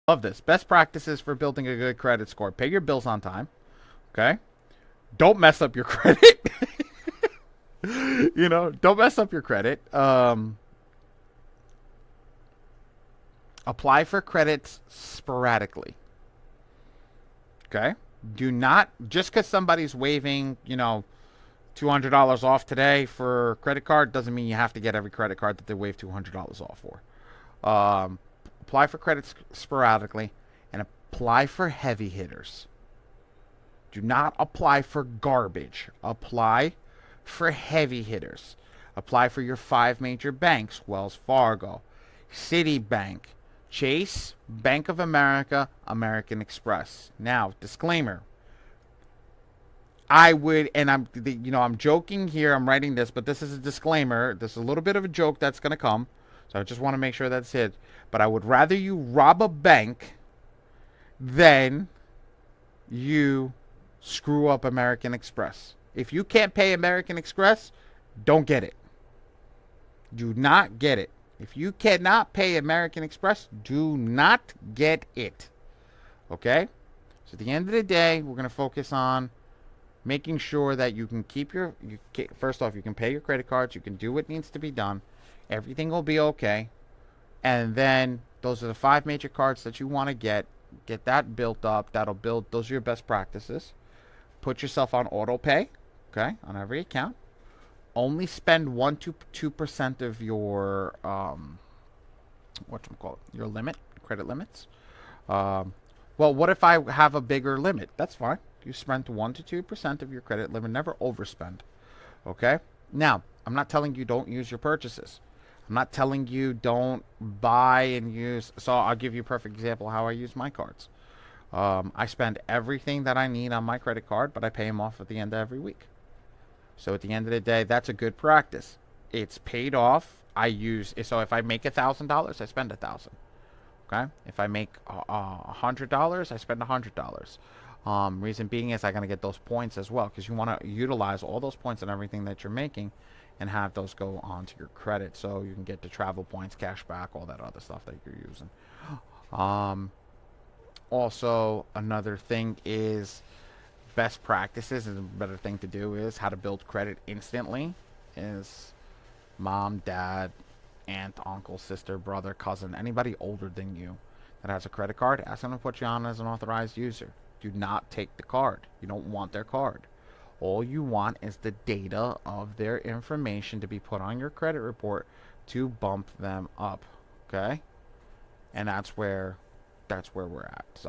Love this. Best practices for building a good credit score. Pay your bills on time. Okay. Don't mess up your credit. Don't mess up your credit. Apply for credits sporadically. Okay. Do not, just because somebody's waiving, $200 off today for credit card doesn't mean you have to get every credit card that they waive $200 off for. Apply for credits sporadically and apply for heavy hitters. Do not apply for garbage. Apply for heavy hitters. Apply for your 5 major banks: Wells Fargo, Citibank, Chase, Bank of America, American Express. Now, disclaimer. I would, and I'm joking here. I'm writing this, but this is a disclaimer. This is a little bit of a joke that's going to come. So I just want to make sure that's it. But I would rather you rob a bank than you screw up American Express. If you can't pay American Express, don't get it. Do not get it. If you cannot pay American Express, do not get it. Okay? So at the end of the day, we're going to focus on making sure that you can keep first off, you can pay your credit cards, you can do what needs to be done. Everything will be okay. And then those are the 5 major cards that you want to get. Get that built up. Those are your best practices. Put yourself on auto pay, okay, on every account. Only spend 1 to 2% of your your limit, credit limits. Well, what if I have a bigger limit? That's fine. You spend 1 to 2% of your credit limit. Never overspend. Okay. Now, I'm not telling you don't use your purchases. I'm not telling you don't buy and use. So I'll give you a perfect example of how I use my cards. I spend everything that I need on my credit card, but I pay them off at the end of every week. So at the end of the day, that's a good practice. It's paid off. So if I make $1,000, I spend 1,000. Okay. If I make $100, I spend $100. Reason being is I gotta get those points as well, because you want to utilize all those points and everything that you're making, and have those go onto your credit, so you can get the travel points, cash back, all that other stuff that you're using. Also, another thing is best practices, and a better thing to do is how to build credit instantly. Is mom, dad, aunt, uncle, sister, brother, cousin, anybody older than you that has a credit card, ask them to put you on as an authorized user. Do not take the card. You don't want their card. All you want is the data of their information to be put on your credit report to bump them up. Okay? And that's where we're at. So